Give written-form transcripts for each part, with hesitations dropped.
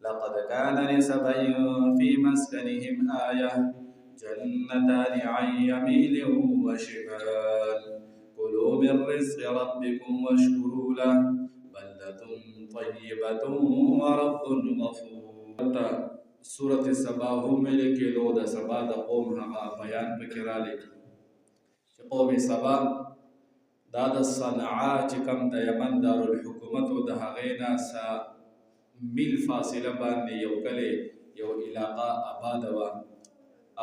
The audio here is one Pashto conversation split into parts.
لقد كان لسبع في مسكنهم آية جنتان عن يمين وشمال كلوا من رزق ربكم واشكروا له بلدة طيبة ورب غفور. سورة سبا هم لیکي لو د سبا د قوم هغه بیان پکې رالی چې قوم سبا دا د صنعا چې کوم د یمن دارالحکومت او د هغې نه میل فاصله باندې یو کلی یو علاقه آباده وه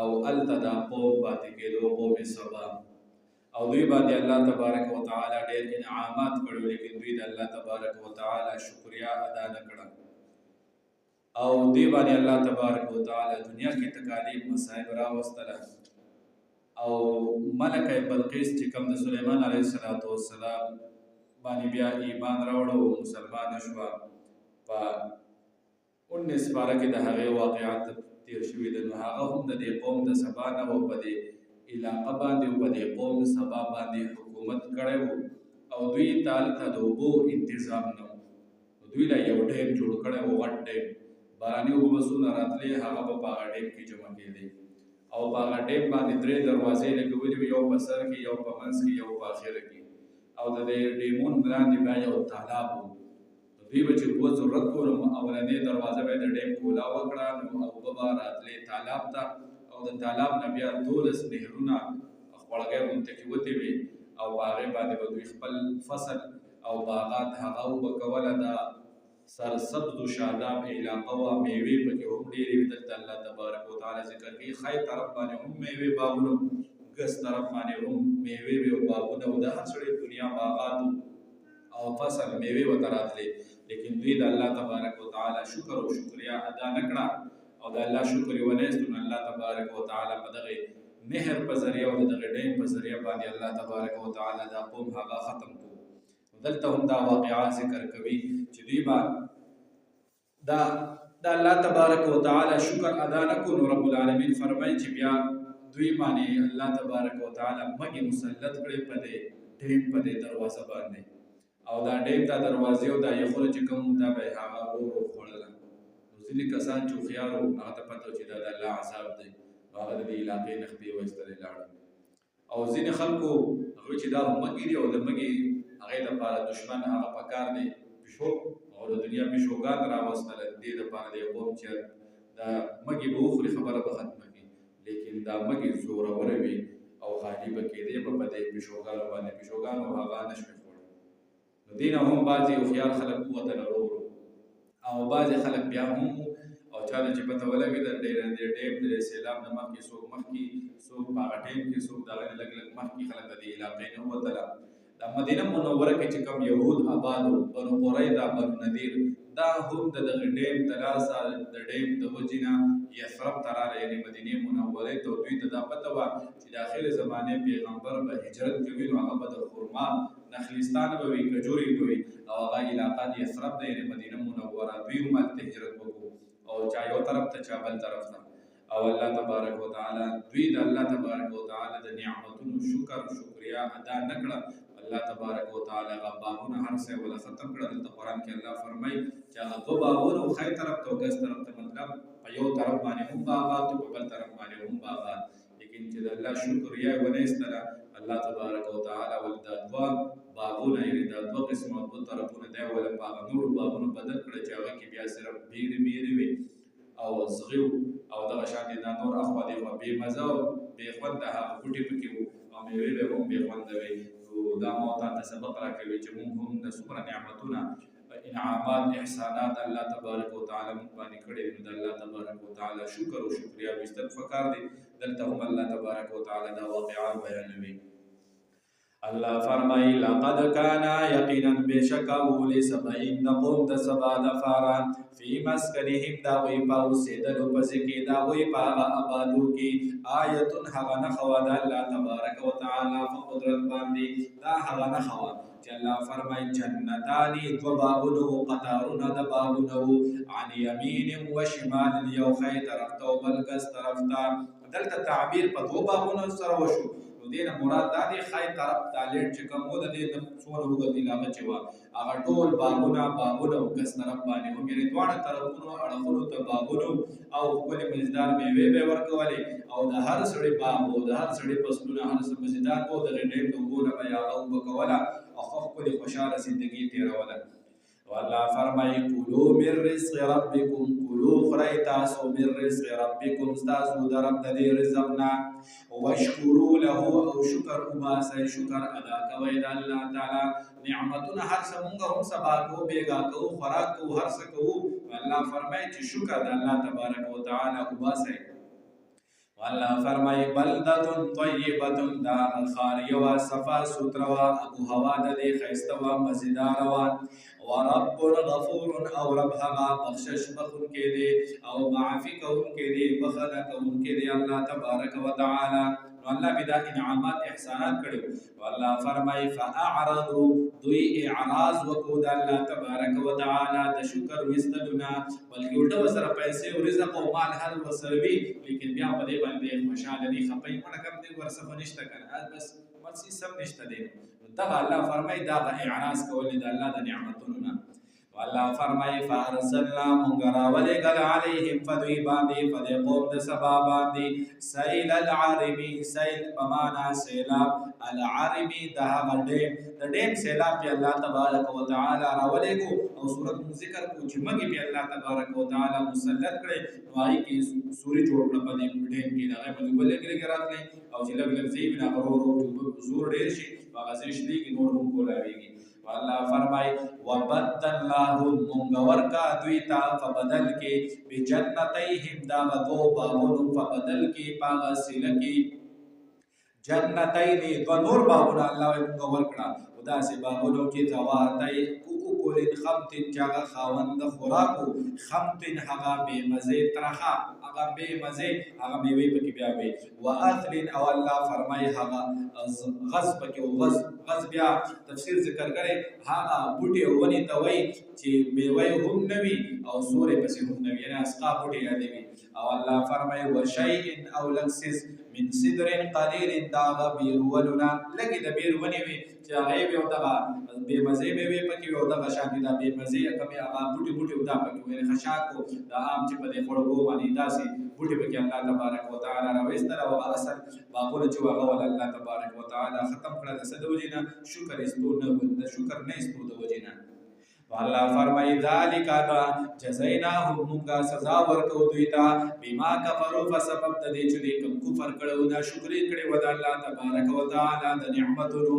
او هلته دا قوم پاتې کېدو قوم سبا او دوی باندې الله تبارک وتعالی ډېر انعامات کړي لیکن دوی د الله تبارک وتعالی شکریا ادا نه کړه او دوی باندې الله تبارک وتعالی دنیا کې تکالیف مصائب راوستله او ملکه بلقیس چې کوم د سلیمان علیه السلام باندې بیا ایمان راوړو مسلمان شوه په 19 پاره کې د هغې واقعات تیر شوي دي نو هغه هم د دې قوم د سبا نه و په دې علاقه باندې او په دې قوم سبا باندې حکومت کړی و او دوی ته هلته د اوبو انتظام نه و دوی له یو ډیم جوړ کړی و غټ ډیم باراني اوبه بسونه راتلې هغه به په هغه ډیم کې جمع کېدې او په هغه ډیم باندې 3 دروازې لګولې وې یو په سر کې یو په منځ کې یو په اخره کې او د دې ډیمون لاندې بیا یو تالاب و دوی به چې اوبه ضرورت و نو اولنۍ دروازه به یې د ډیم کولا وکړه نو اوبه به راتلې تالاب ته او د تالاب نه بیا 12 نهرونه خوړګۍ غونته کې وتې وې او په هغې باندې به دوی خپل فصل او باغات هغه اوبه کوله دا سرسبز و شاداب علاقه وه میوې پکې هم ډېرې وې دلته الله تبارک وتعالی ذکر کوي ښی طرف باندې هم میوې باغونه ګس طرف باندې هم میوې وې او باغونه و د هر سړي دنیا باغات او فصل میوې ورته راتلې لیکن دوی د الله تبارک وتعالی شکر او شکریا ادا نه کړه او د الله شکر یې ونیست نو الله تبارک وتعالی په دغې نهر په ذریعه او د دغې ډیم په ذریعه باندې الله تبارک وتعالی دا قوم هغه ختم کړو دلته هم دا واقعات ذکر کوي چې دوی به دا الله تبارک وتعالی شکر ادا نه کړو نو رب العالمین فرمایي چې بیا دوی باندې الله تبارک وتعالی مګې مسلط کړې په دې ډیم په دې دروازه باندې او دا ډیم ته دروازې او دا یخونه چې کوم دا به هغه ورو خوړله نو ځینې کسان چې هوښیار وو هغه ته پته و چې دا د الله عذاب دی نو هغه د دې علاقې نه خپې وایستلې لاړل او ځینې خلکو هغوی چې دا مګې دي او د مګې هغې دپاره دشمن هغه پکار دی پیشو او د دنیا پیشوګان راوستله دې دپاره د یو قوم چې دا مګې به وخوري خبره به ختمه کړي لیکن دا مګې زوروره وي او غالي به کېدې به په دې پیشوګانو باندې پیشوګانو هغه نه شوې خوړل نو دې نه هم بعضې هوښیار خلک ووتل ورو ورو او بعضې خلک بیا هم او چا ته چې پته ولګېدل ډېر د ډیم د سیلاب نه مخکې څوک مخکې څوک په هغه ټیم کې څوک د هغې نه لږ لږ مخکې خلک د دې علاقې نه ووتله د مدینه منوره کې چې کوم یهود آباد وو بنو قریظه بنو نذیر دا هم د دغه ډیم د لاسه د ډیم د وجې نه یثرب ته راغلی یعنې مدینې منورې ته دوی ته دا پته وه چې د آخر زمانې پیغمبر به هجرت کوي نو هغه به د خرما نخلستان به وي کجورې به وي او هغه علاقه د یثرب ده یعنې مدینه منوره دوی هم هلته هجرت وکړو او چا یو طرف ته چا بل طرف ته او الله تبارک وتعالی دوی د الله تبارک وتعالی د نعمتونو شکریا ادا نه کړه الله تبارک وتعالی هغه باغونه هر څه ولا ختم کړل دلته قرآن کې الله فرمایي چې هغه دوه باغونه ښی طرف ته او ګس طرف ته مطلب په یو طرف باندې هم باغات او په بل طرف باندې هم باغات لیکن چې د الله شکریا یې ونیستله الله تبارک وتعالی ولې دا دوه باغونه یعنې دا دوه قسمه دوه طرفونه دی ولې په هغه نورو باغونو بدل کړه چې هغه کې بیا صرف بیرې وي او زغي او دغه شانې دا نور اخوا دېخوا بې مزه او بې خونده هغه بوټي پکې وو او مېوې به هم بې خونده وي دا ما ته سبق راکوي چې موږ هم د څومره نعمتونه انعامات احسانات الله تبارک وتعالی موږ باندې کړي دي نو د الله تبارک وتعالی شکر او شکریا ویستل پکار دی دلته هم الله تبارک وتعالی دا واقعات بیانوي الله فرمایي لقد كان یقینا بشکاو لسبعین د قوم د سبا دپاره فی مسکنهم د هغوی په اوسېدلو پسې کې د هغوی په هغه آبادو کې آیتون هغه نښه وه د الله تبارک وتعالی په قدرت باندې دا هغه نښه وه چې الله فرمایي جنتانې دوه باغونه وو قطارونه د باغونه وو عن یمین و شمال یو ښی طرف ته او بل ګس طرف ته دلته تعبیر په دوه باغونو سره وشو نو دې نه مراد دا دی ښایي طرف ته لیټ چې کوم و د دې د څومره اوږد علاقه چې وه هغه ټول باغونه او کس طرف باندې و یعنې دواړه طرفونو اړخونو ته باغونه او ښکلې مزیدار مېوې به یې ورکولې او د هر سړي باغ و د هر سړي فصلونه هر څه مزیدار و د هغې ډېر د اوبو نه به یې هغه اوبه کوله او ښه ښکلې خوشحاله زندګي تېروله. والله فرمای کلو من رزق ربکم کلو خورئ تاسو من رزق ربکم ستاسو د رب د دې رزق نه واشکرو له او شکر وباسئ شکر ادا کوئ د الله تعالی نعمتونه هر څه مونږ هم سبا کوو بیګا کوو خوراک کوو هر څه کوو الله فرمای چې شکر د الله تبارک وتعالی وباسئ. والله فرمای بلدة طیبة دا خاریه وا صفا سوتره وا ابو هوا د دې ښایسته وا مزیدار وا ورب غفور او رب هغه بخشش بخونکی دی او معافي کوونکی دی بخښنه کوونکی دی الله تبارک وتعالی. نو الله به دا انعامات احسانات کړي والله فرمای فاعرضوا دوی اعراض وکړو د الله تبارک وتعالی د شکر وستلونه بلکې الټه وسره پیسې او رزق او مال هر وسره وي لیکن بیا په دې باندې خوشاله دي خپې مړه کم دي ورڅخه نشته کنه بس مرسي سم نشته دي دغه الله فرمای دا اعراض کول د الله د نعمتونو نه. والله فرمای فارسلنا مونږ راولېږل علیهم فدوی باندې فدې قوم د سبا باندې سیل العربي سیل په معنا سیلاب العربي د هغه ډېم سیلاب چې الله تبارک وتعالی راولېږو او سورت مو ذکر کو چې مګي به الله تبارک وتعالی مسلط کړي نو هغې کې سوري جوړ کړه په دې ډېم کې د هغې باندې اوبه لږ راتلې او چې لږ ځای وي هغه ورو زور ډېر شي هغه ځای شلېږي نور هم کولاویږي. والله فرمای وبدلناهم مونږ ورکا دوی ته فبدل کې بجنتیهم دا دو باغونو فبدل کې پاغه سیله کې جنتین دو نور باغونه الله مونږ ورکړه داسې باغونو کې ذواتای کوکولین خمتن چې هغه خاوند خوراکو خمتن هغه بېمزې ترخه هغه بېمزې هغه میوې پکې بیا وي واثلن او الله فرمایي هغه غز پکې غز بیا تفسیر ذکر کړی هغه بوټي او ونې ته وایي چې میوې هم نه وي او سورې پسې هم نه وي یعنې اسقا بوټي یادې وي او الله فرمایي وشیء او لکسس من صدر قلیل دا هغه بیرولونه لږې د بیر ونې وي چې هغه یې او دغه بېمزې میوې پکې وي او دغه شانې دا بېمزې کمې هغه بوټي دا پکې وي یعنې خشاک و دا عام چې په دې خوړو باندې داسې بوټي پکې الله تبارک وتعالی راویستل او هغه اصل باغونه چې هغه ول الله تبارک وتعالی ختم کړه د څه د وجې نه شکر ایستو نه د شکر نه ایستو د وجې نه. الله فرمای ذالک دا جزیناهم مونږه سزا ورکو دوی ته بما کفروا فسبب د دې چې کوم کفر کړو دا شکر کړي و د الله تبارک وتعالی د نعمتونو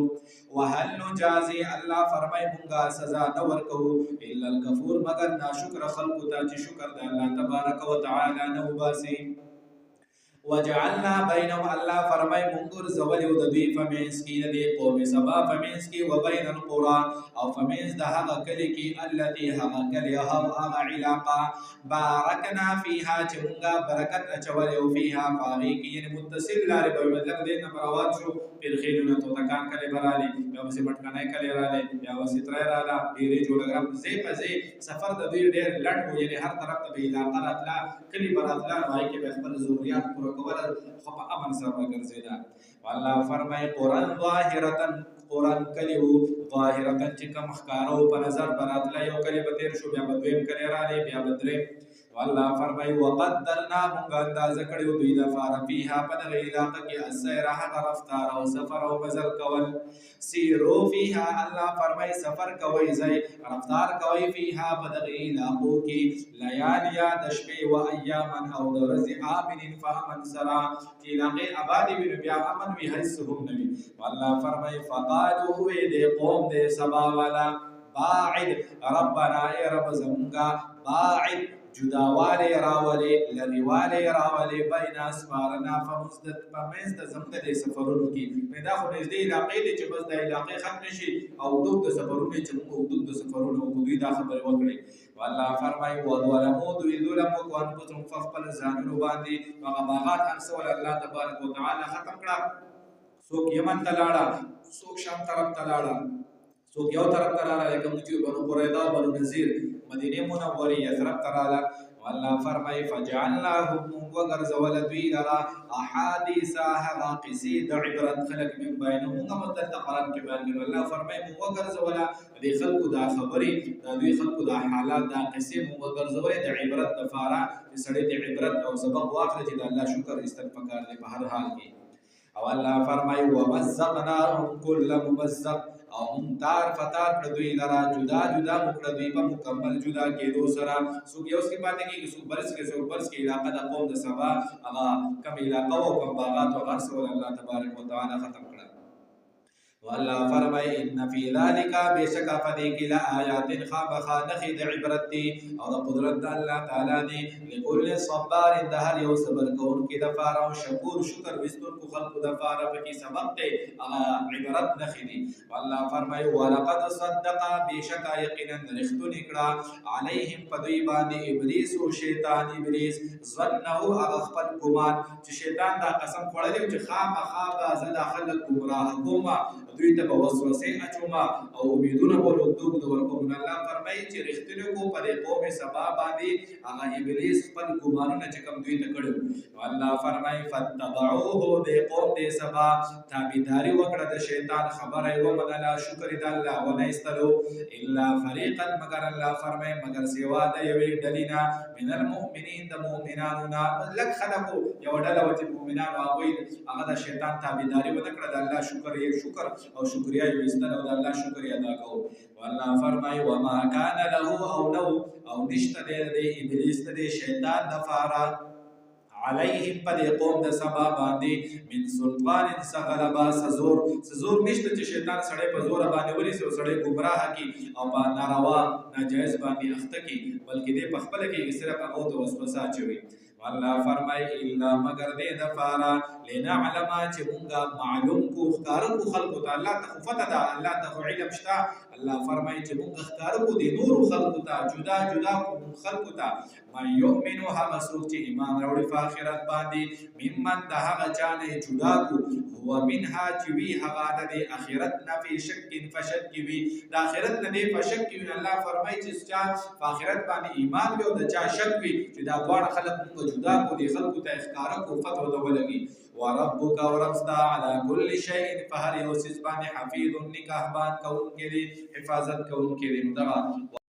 وهل نجازي الله فرمای مونږه سزا نه ورکو الا الکفور مگر ناشکر خلق ته چې شکر د الله تبارک وتعالی نه وباسي. وجعلنا بينهم الله فرمای مونږ زولو د دوی فمنس کې د قوم سبا فمنس کې وبين القرى او فمنس د هغه کلی کې التي هغه کلی هغه علاقه بارکنا فيها چې مونږه برکت اچولې او فيها فاغي کې یعنې متصل لارې به مطلب دې نه پروات شو پرخېلونه تو تکان کلی برالي بیا وسې مټکنۍ کلی رالي بیا وسې ترې راله ډېرې جوړګرام ځای په ځای سفر د دوی ډېر لنډ و یعنې هر طرف ته به علاقه راتله کلي به راتله نو هغې کې به خپل ضروریات پوره کوله خو په امن سره به ګرځېده. والله فرمایي قرآن ظاهرة قرآن کلی و ظاهرة چې کوم ښکاره و په نظر به راتله یو کلی به تېر شو بیا به دویم کلی رالی بیا به درېم. والله فرمایي وقدرنا مونږ اندازه کړي دوی لپاره فیها په دغه علاقه کې السیر هغه رفتار او سفر او مزل کول سیرو فیها الله فرمایي سفر کوئ ځئ رفتار کوئ فیها په دغه علاقو کې لیالیا د شپې و ایاما او د ورځې آمنین په امن سره چې علاقې آبادې وي نو بیا امن وي هیڅ هم نه وي. والله فرمایي فقالو وې د قوم د سبا والا باعد ربنا ای رب زمونږه باعد جداواله راولې لریواله راولې بین اسفارنا فمنځ د زموږ د سفرونو کې دا خو نږدې علاقې دي چې بس د علاقې ختم شي او دوک د سفرونو چې موږ دوک د سفرونو دوی دا خبرې وکړي. والله فرمایي وظلموا دوی ظلم وکړو انفسهم په خپل ځانونو باندې هغه باغات هرڅول الله تبارک وتعالی ختم کړه څوک یمن ته لاړه څوک شام طرف ته لاړه څوک یو طرف ته لاړه لکه موږ چې بنو قریظه بنو نذیر مدینه منورې یثرب ته راغله. والله فرمایي فجعلناهم وګرځول دوی لره احادیث هغه قصې د عبرت خلک من بینهم موږ دلته قرآن کې بیان کړو. الله فرمایي موږ وګرځوله دې خلکو دا خبرې د دوی خلکو دا حالات دا قصې موږ وګرځولې د عبرت دپاره چې سړی د عبرت او سبق واخلي چې د الله شکر ایستل پکار دی په هر حال کې. او الله فرمایي ومزقناهم كل ممزق او هم تار فتار کړه دوی لره جدا جدا کړه دوی په مکمل جدا کېدو سره څوک یو څه پاتې کېږي څوک بل څه علاقه د قوم د سبا هغه کوم علاقه او کوم باغات او هر څه الله تبارک وتعالى ختم کړه. والله فرمای ان فی ذلک بشک فدی کی لآیات خامخا نخی د عبرت دی او د قدرت د الله تعالی دی لكل صبار د هر یو صبر کون کی د فار او شکور شکر وستون کو خلق د فار په کی سبب دی عبرت نخی دی. والله فرمای ولقد صدق بشک یقینا رختون کړه علیهم پدوی باندې ابلیس او شیطان ابلیس ظنه هغه خپل ګمان چې شیطان دا قسم خوړلی چې خامخا به زه د خلق گمراه کوم دوی ته به وسوسې اچوم او امیدونه به لوږدوږ د ورکوم. الله فرمایي چې رښتینو کو په دې قوم سبا باندې هغه ابلیس خپل ګمانونه چې کوم دوی ته کړي. الله فرمایي فتبعوه دې قوم دې سبا تابعداري وکړه د شیطان خبره یې ومنله شکر د الله ونه ایستلو الا فریقا مگر الله فرمایي مگر سوا د یوې ډلې نه من المؤمنین د مؤمنانو نه لږ خلکو یوه ډله وه چې مؤمنانو هغوی هغه د شیطان تابعداري ونه کړه د الله شکر او شکریا یې ویستل او د الله شکر یې ادا کوو. والله فرمایي وما کان له او نشته دی د ابلیس د شیطان دپاره علیهم په دې قوم د سبا باندې من سلطان څه غلبه څه زور نشته چې شیطان سړی په زوره باندې ونیسي او سړی ګمراه کړي او په ناروا ناجایز باندې اخته کړي بلکې دې په خپله کې صرف هغو ته وسوسه اچوي. والله فرمایي الا مگر دې دپاره لنعلم چې مونږه معلوم کو ښکاره کو خلکو ته الله ته خو فتح ده الله ته خو علم شته. الله فرمایي چې مونږ ښکاره کو دې نورو خلکو ته جدا جدا کو خلکو ته من یؤمنو هغه څوک چې ایمان راوړي په آخرت باندې ممن د هغه چا نه جدا کو هو منها چې وي هغه د آخرت نه په شک فشک کې وي د آخرت نه په شک کې وي. الله فرمایي چې چا په آخرت باندې ایمان وي او د چا شک وي چې دا دواړه خلک مونږ جدا کو دي خلکو ته ښکاره کو فتح ته ولګي. وربک وربستا علی کل شیء فهر یو څیز باندې حفیظ نگهبان کوونکی دی حفاظت کوونکی دی.